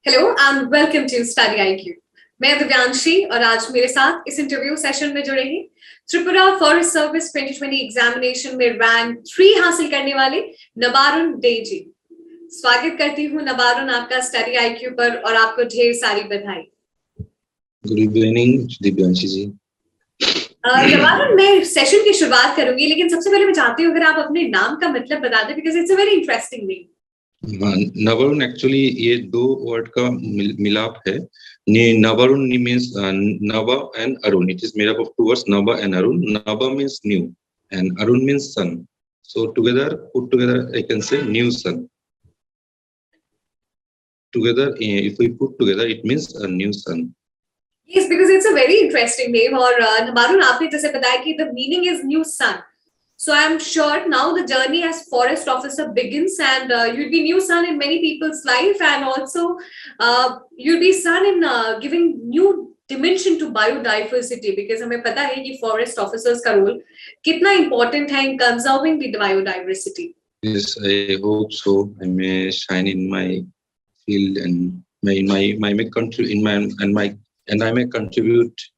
Hello and welcome to study IQ। मैं दिव्यांशी और आज मेरे साथ इस इंटरव्यू सेशन में जुड़े हैं त्रिपुरा फॉरेस्ट सर्विस 2020 एग्जामिनेशन में रैंक 3 हासिल करने वाले नबारुन डे जी। स्वागत करती हूँ नबारुन आपका स्टडी IQ पर और आपको ढेर सारी बधाई। गुड इवनिंग दिव्यांशी जी। नबारुन, मैं सेशन की शुरुआत करूंगी, लेकिन सबसे पहले मैं चाहती हूँ अगर आप अपने नाम का मतलब बता दें, because it's a very interesting name. Navarun actually ये दो वर्ड का मिलाप है। Nabarun means Nava and Arun. It is made up of two words, Nava and Arun. Nava means new and Arun means sun. So put together, I can say new sun. Together, if we put together, it means a new sun. Yes, because it's a very interesting name. और नबारुन आपने जैसे बताया कि the meaning is new sun. So I'm sure now the journey as forest officer begins, and you'll be new sun in many people's life, and also you'll be sun in giving new dimension to biodiversity, because हमें पता है कि forest officers का role कितना important है in conserving the biodiversity. Yes, I hope so. I may shine in my field and I may contribute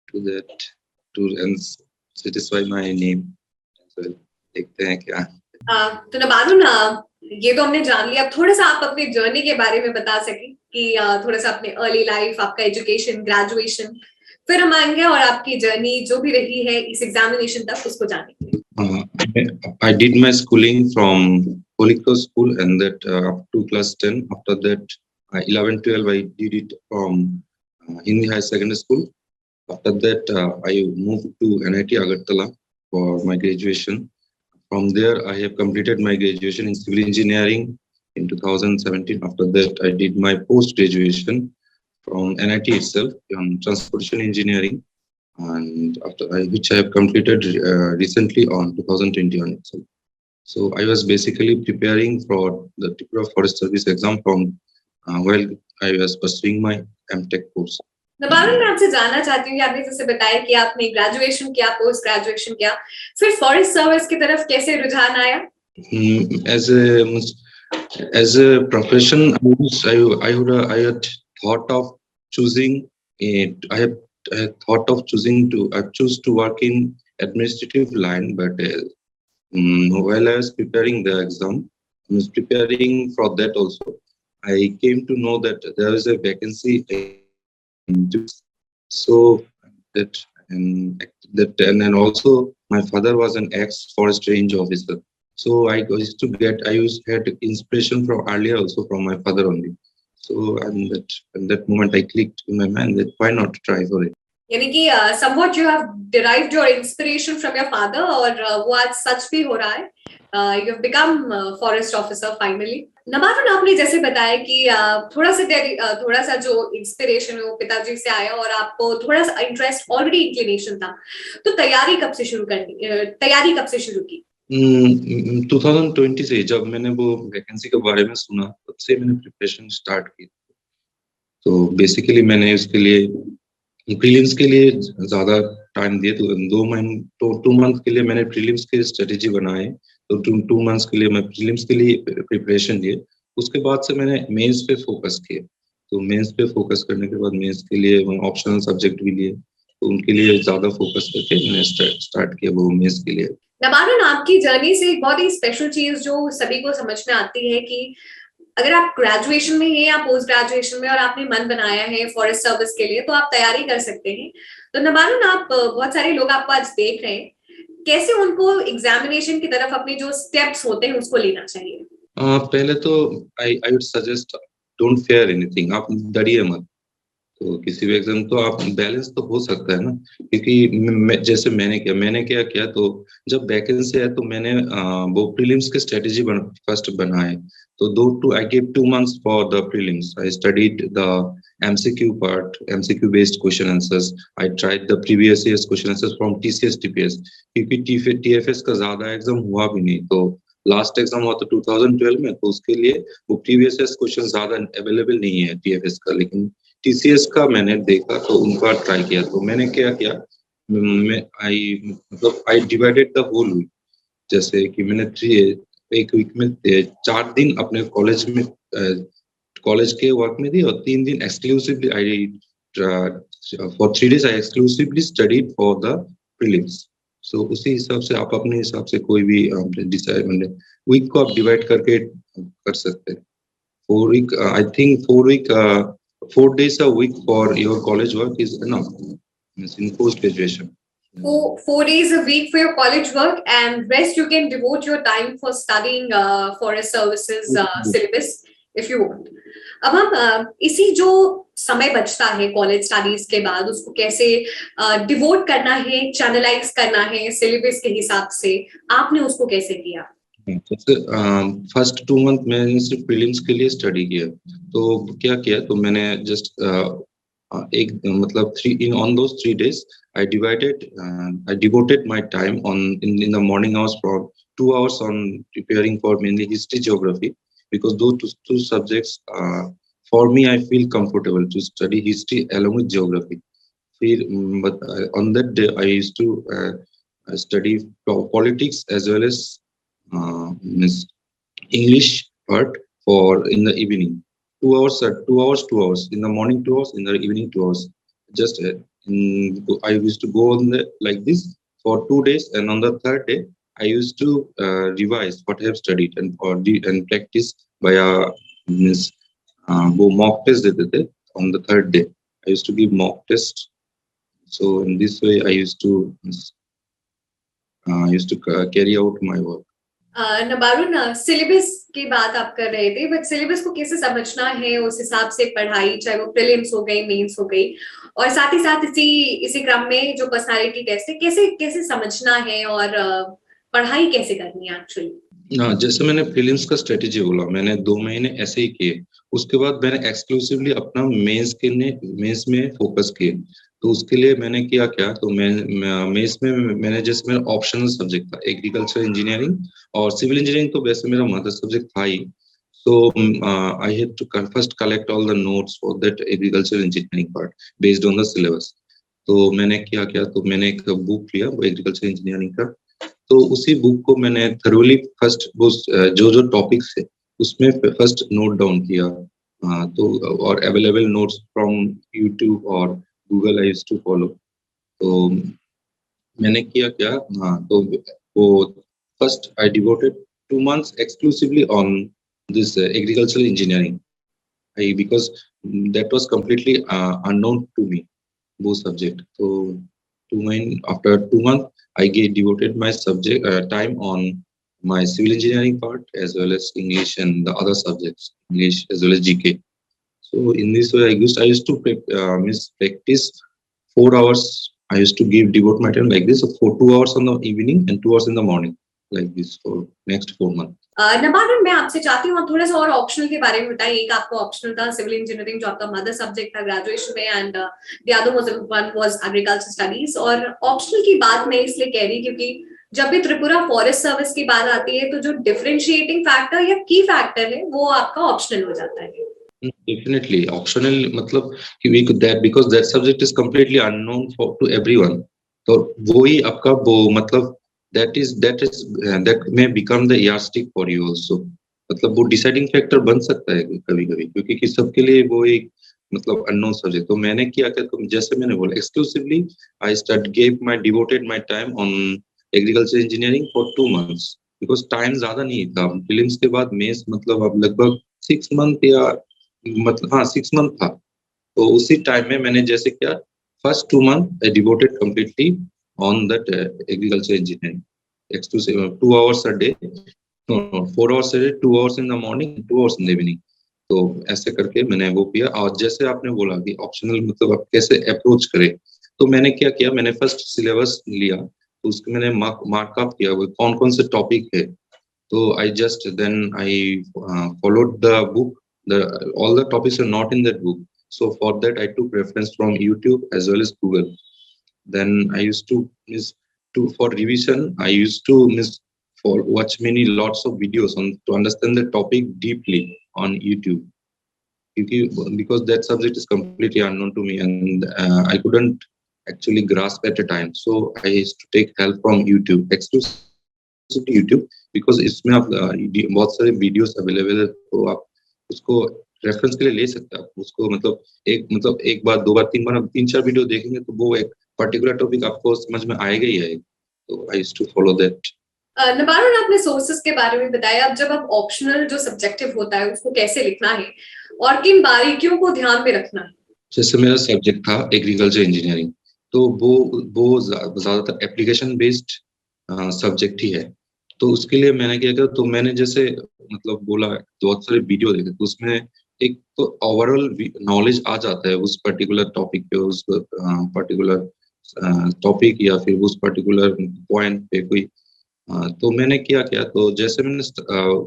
to that and satisfy my name. देखते हैं क्या। तो नबारुन, ये तो हमने जान लिया। अब थोड़ा सा आप अपनी जर्नी के बारे में बता सकें कि थोड़ा सा अपने अर्ली लाइफ, आपका एजुकेशन, ग्रेजुएशन, फिर हम आएंगे और आपकी जर्नी जो भी रही है इस एग्जामिनेशन तक उसको जानेंगे। I did my schooling from Holy Cross School and that up to class 10. After that, 11, 12, I did it from Hindi High Secondary School. After that, I moved to NIT Agartala for my graduation. From there, I have completed my graduation in civil engineering in 2017. After that, I did my post-graduation from NIT itself on transportation engineering, and which I have completed recently on 2021 itself. So I was basically preparing for the Tripura Forest Service exam from while I was pursuing my MTech course. नबारुन, मैं आपसे जानना चाहती हूँ कि आपने जैसे बताया कि आपने ग्रेजुएशन किया, पोस्ट ग्रेजुएशन किया, फिर फॉरेस्ट सर्विस की तरफ कैसे रुझान आया? As a profession, I had thought of choosing it. I thought of choosing to choose to work in administrative line, but while I was preparing the exam, I was preparing for that also. I came to know that there is a vacancy. So and also my father was an ex-forest range officer. So I had inspiration from earlier also from my father only. So and that moment I clicked in my mind that why not try for it. यानी कि somewhat you have derived your inspiration from your father और वो आज सच भी हो रहा है। You have become forest officer finally. नबारुन, आपने जैसे बताया कि थोड़ा सा जो इंस्पिरेशन है वो पिताजी से आया और आपको थोड़ा सा इंटरेस्ट, ऑलरेडी इंक्लिनेशन था, तो तैयारी कब से शुरू की? 2020 से जब मैंने वो वैकेंसी के बारे में सुना तब से मैंने प्रिपरेशन स्टार्ट की। तो बेसिकली मैंने इसके लिए प्रीलिम्स के लिए ज्यादा टाइम दिए, तो 2 मंथ के लिए मैंने प्रीलिम्स की स्ट्रेटेजी बनाए। तो 2 मंथ्स के लिए मैं प्रीलिम्स के लिए प्रिपरेशन दिए। उसके बाद से मैंने मेंस पे फोकस किया। तो मेंस पे फोकस करने के बाद मेंस के लिए ऑप्शनल सब्जेक्ट भी लिए, तो उनके लिए ज्यादा फोकस करके मैंने स्टार्ट किया वो मेंस के लिए। नबारुन, आपकी जर्नी से एक बहुत ही स्पेशल चीज जो सभी को समझ में आती है कि अगर आप ग्रेजुएशन में हैं या पोस्ट ग्रेजुएशन में और आपने मन बनाया है फॉरेस्ट सर्विस के लिए, तो आप तैयारी कर सकते हैं। तो नबारुन, आप बहुत सारे लोग आपको आज देख रहे हैं, कैसे उनको एग्जामिनेशन की तरफ अपने जो स्टेप्स होते हैं उसको लेना चाहिए? पहले तो I would suggest don't fair anything. आप डरिए मत। तो किसी भी एग्जाम तो आप बैलेंस तो हो सकता है ना, क्योंकि जैसे मैंने क्या किया, तो जब वैकेंसी है तो मैंने वो प्रीलिम्स के स्ट्रेटेजी फर्स्ट बनाए। तो I gave 2 months for the prelims. I studied the MCQ part, MCQ based question answers. I tried the previous year's question answers from TCS TPS, क्योंकि TFS का ज्यादा एग्जाम हुआ भी नहीं। तो लास्ट एग्जाम हुआ तो 2012 में, तो उसके लिए वो प्रीवियस ईयर्स क्वेश्चन ज्यादा अवेलेबल नहीं है TFS का, लेकिन TCS का मैंने देखा तो उनका ट्राई किया। तो मैंने क्या किया, I divided the whole week. जैसे कि मैंने एक वीक में 4 दिन अपने कॉलेज में कॉलेज के वर्क में दी, और 3 दिन exclusively I for 3 days I exclusively studied for the prelims. So उसी हिसाब से आप अपने हिसाब से कोई भी डिसाइड, मतलब वीक को आप डिवाइड करके कर सकते हैं। 4 week, I think 4 week, 4 days a week for your college work is enough. Means in post graduation. 4 days a week for your college work, and rest you can devote your time for studying forest services syllabus if you want. अब हम इसी जो समय बचता है college studies के बाद, उसको कैसे डिवोट करना है, चैनलाइज करना है सिलेबस के हिसाब से, आपने उसको कैसे किया? जैसे फर्स्ट 2 month मैंने सिर्फ प्रीलिम्स के लिए स्टडी किया। तो क्या किया, तो मैंने जस्ट एक मतलब on those 3 days I devoted my time in the morning hours for 2 hours on preparing for mainly history, geography, because those two subjects for me I feel comfortable to study history along with geography. But on that day I used to study politics as well as English part for in the evening. 2 hours, 2 hours, 2 hours in the morning, 2 hours in the evening, 2 hours. Just I used to go on like this for 2 days, and on the third day I used to revise what I have studied and practice by वो mock test देते थे on the third day. I used to give mock test. So in this way I used to carry out my work. Nabarun, syllabus की बात आप कर रहे थे, but syllabus को कैसे समझना है, उस हिसाब से पढ़ाई, चाहे वो प्रीलिम्स हो गई, मेंस हो गई, और साथ ही साथ इसी क्रम में जो पर्सनालिटी टेस्ट है, कैसे कैसे समझना है और पढ़ाई कैसे करनी है एक्चुअली? जैसे मैंने प्रीलिम्स का स्ट्रेटेजी बोला, मैंने 2 महीने ऐसे ही किए। उसके बाद मैंने एक्सक्लूसिवली अपना मेंस में फोकस किए। तो उसके लिए मैंने किया क्या, तो मेंस में मैंने जैसे मेरा ऑप्शनल सब्जेक्ट था एग्रीकल्चर इंजीनियरिंग, और सिविल इंजीनियरिंग तो वैसे मेरा मदर सब्जेक्ट था ही। So I had to first collect all the notes for that agricultural engineering part based on the syllabus. तो मैंने क्या किया, तो मैंने एक बुक लिया वो एग्रीकल्चर इंजीनियरिंग का। तो उसी बुक को मैंने थरोली फर्स्ट वो जो टॉपिक्स है उसमें फर्स्ट नोट डाउन किया। तो और अवेलेबल नोट्स फ्रॉम यूट्यूब और Google I used to follow. तो मैंने किया क्या, तो वो first I devoted 2 months exclusively on this agricultural engineering, because that was completely unknown to me, both subject. So after 2 months I devoted my subject time on my civil engineering part as well as English and the other subjects, English as well as GK. So in this way I used to practice 4 hours. I used to devote my time like this, for 2 hours in the evening and 2 hours in the morning, like this for next 4 months. नबारुन, मैं आपसे चाहती हूँ थोड़ा सा और optional के बारे में बताइए। एक आपका ऑप्शनल था सिविल इंजीनियरिंग, जो आपका मदर सब्जेक्ट था ग्रेजुएशन में, and the other one was agriculture studies. और ऑप्शनल की बात मैं इसलिए कह रही क्योंकि जब भी त्रिपुरा फॉरेस्ट सर्विस की बात आती है, तो जो डिफरेंशिएटिंग फैक्टर या की फैक्टर है वो आपका ऑप्शनल हो जाता है। Definitely optional, मतलब कि we could that because that subject is completely unknown to everyone. तो वो ही आपका वो मतलब that may become the yardstick for you also. मतलब वो डिसाइडिंग फैक्टर बन सकता है कभी-कभी, क्योंकि सबके लिए वो एक मतलब अननोन सब्जेक्ट। तो मैंने किया क्या, तो जैसे मैंने बोला exclusively I devoted my time on agriculture engineering for 2 months, because time ज्यादा नहीं था। फिल्म्स के बाद मेंस मतलब अब लगभग 6 month या मतलब 6 month था। तो उसी टाइम में मैंने जैसे क्या, first 2 month I devoted completely on that agriculture engineering, exclusive 2 hours a day, no 4 hours a day, 2 hours in the morning, 2 hours in the evening. तो ऐसे करके मैंने वो किया। और जैसे आपने बोला कि ऑप्शनल मतलब आप कैसे अप्रोच करें, तो मैंने क्या किया, मैंने फर्स्ट सिलेबस लिया, तो उसके मैंने मार्कअप किया वो कौन कौन से टॉपिक है। तो I followed the book, all the topics are not in that book, so for that I took reference from YouTube as well as Google. Then I used to for revision I used to watch lots of videos to understand the topic deeply on YouTube, because that subject is completely unknown to me, and I couldn't actually grasp at a time, so I used to take help from YouTube, exclusively YouTube, because इसमें आप बहुत सारे videos available है, तो आप उसको reference के लिए ले सकते हैं आप उसको, मतलब एक बार, दो बार, तीन बार, 3-4 वीडियो देखेंगे तो वो एक पर्टिकुलर टॉपिक आपको समझ में आएगा ही आएगा। तो I used to follow that. Nabarun, आपने सोर्सेस के बारे में बताया। अब जब आप ऑप्शनल जो सब्जेक्टिव होता है उसको कैसे लिखना है और किन बारीकियों को ध्यान में रखना है? जैसे मेरा सब्जेक्ट था एग्रीकल्चर इंजीनियरिंग, तो वो ज्यादातर एप्लीकेशन बेस्ड सब्जेक्ट ही है। तो उसके लिए मैंने क्या किया, तो मैंने जैसे मतलब बोला बहुत सारे वीडियो देखे, तो उसमें एक तो ओवरऑल नॉलेज आ जाता है उस पर्टिकुलर टॉपिक पे, उस पर्टिकुलर टॉपिक या फिर उस पर्टिकुलर पॉइंट पे कोई। तो मैंने क्या किया, तो जैसे मैंने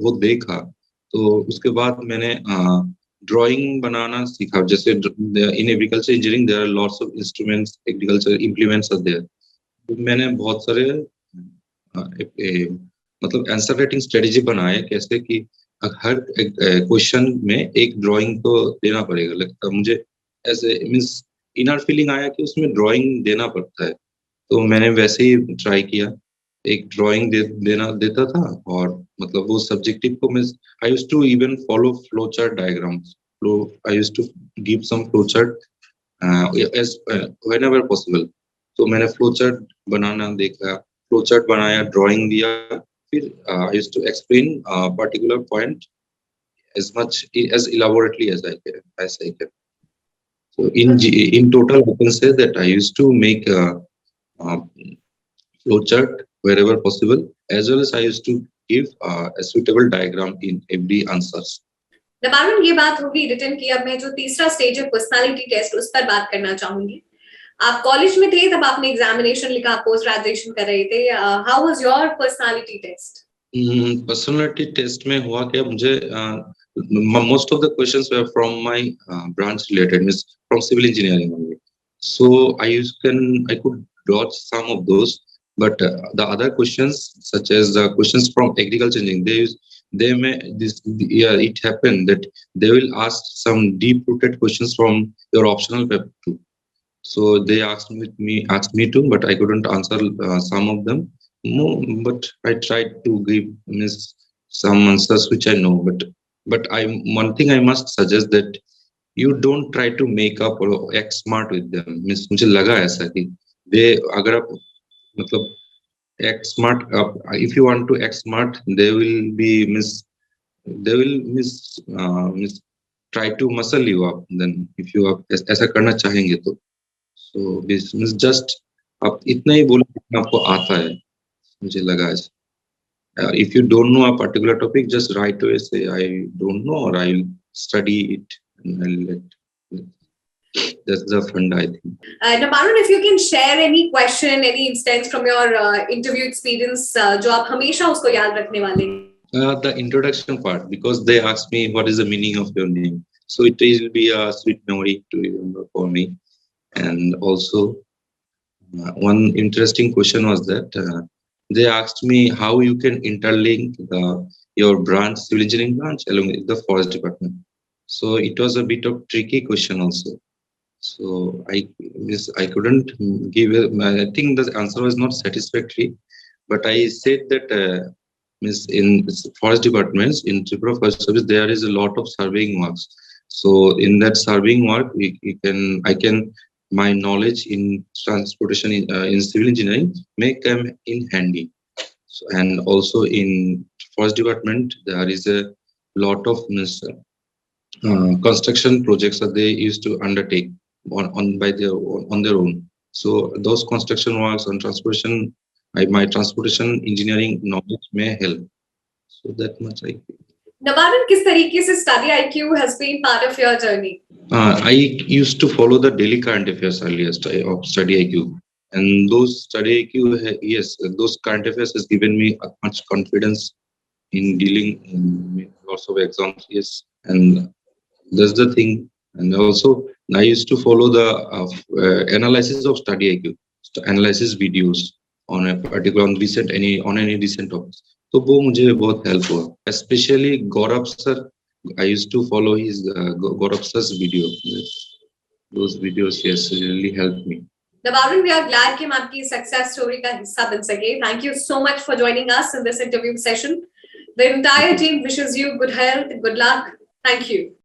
वो देखा, तो उसके बाद मैंने ड्राइंग बनाना सीखा। जैसे in agriculture engineering there are lots of instruments, agriculture implements are there. तो मैंने बहुत सारे मतलब आंसर राइटिंग स्ट्रेटेजी बनाए, कैसे कि हर क्वेश्चन में एक ड्राइंग तो देना पड़ेगा। लगता मुझे ऐसे मीन्स इनर फीलिंग आया कि उसमें ड्राइंग देना पड़ता है, तो मैंने वैसे ही ट्राई किया, एक ड्राइंग देना देता था। और मतलब वो सब्जेक्टिव को मैं I used to even follow flow chart diagrams, flow I used to give some flow chart as whenever possible. तो मैंने फ्लो चार्ट बनाना देखा, फ्लो चार्ट बनाया, ड्राइंग दिया, फिर I used to explain particular point as much as elaborately as I can. So in total, I can say that I used to make uh, flowchart wherever possible, as well as I used to give a suitable diagram in every answers. नबारुन, ये बात होगी return की। अब मैं जो तीसरा stage है personality test, उस पर बात करना चाहूंगी। आप कॉलेज में थे तब आपने एग्जामिनेशन लिखा, पोस्ट ग्रेजुएशन कर रहे थे। How was your personality test? Personality test में हुआ क्या, मुझे most of the questions were from my branch related, means from civil engineering only. So I could dodge some of those, but the other questions, such as the questions from agriculture engineering, they may this yeah, it happened that they will ask some deep rooted questions from your optional paper too. So they asked me to, but I couldn't answer some of them. No, but I tried to give means some answers which I know. But one thing I must suggest, that you don't try to make up or act smart with them. Means मुझे लगा ऐसा कि they अगर आप मतलब act smart, if you want to act smart, they will miss try to muscle you up. Then if you आप ऐसा करना चाहेंगे तो so this means just आप इतना ही बोलो जितना आपको आता है, मुझे लगा ऐसा। If you don't know a particular topic, just right away say I don't know, or I'll study it and I'll let. That's the fund, I think. Nabarun, if you can share any question, any instance from your interview experience, जो आप हमेशा उसको याद रखने वाले हैं? The introduction part, because they asked me what is the meaning of your name, so it will be a sweet memory to remember for me. And also one interesting question was that they asked me how you can interlink your branch, civil engineering branch, along with the forest department. So it was a bit of tricky question also. So I couldn't give I think the answer was not satisfactory, but I said that in forest departments in Tripura Forest Service there is a lot of surveying works. So in that surveying work, I can my knowledge in transportation in civil engineering may come in handy. So, and also in forest department there is a lot of construction projects that they used to undertake on their own. So those construction works on transportation, my transportation engineering knowledge may help. So that much I feel. Nabarun, किस तरीके से StudyIQ has been part of your journey? I used to follow the daily current affairs earlier of StudyIQ, and those StudyIQ, yes, those current affairs has given me much confidence in dealing in lots of exams. Yes, and that's the thing. And also, I used to follow the analysis of StudyIQ, analysis videos on a particular on any recent topics. तो वो मुझे बहुत help हुआ, especially Gaurav sir. I used to follow his Gaurav sir's video. Those videos, yes, really helped me. Nabarun, we are glad कि हम आपकी success story का हिस्सा बन सके. Thank you so much for joining us in this interview session. The entire team wishes you good health, good luck. Thank you.